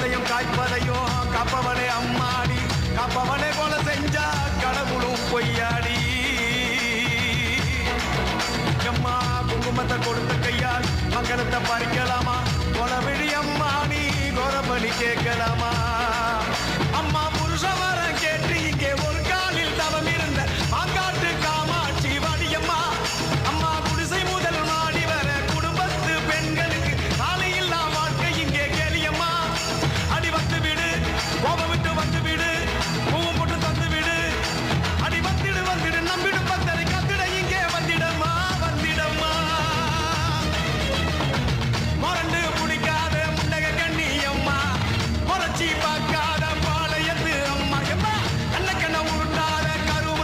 கோதையும் காய்ப்பதையும் காப்பவளே அம்மாடி காப்பவளே கொலை செஞ்சா கடவுளும் பொய்யாடி அம்மா குங்குமத்தை கொடுத்த கையால் மங்களத்தை பறிக்கலாமா கொலவிழி அம்மா நீ கோரபலி கேட்கலாமா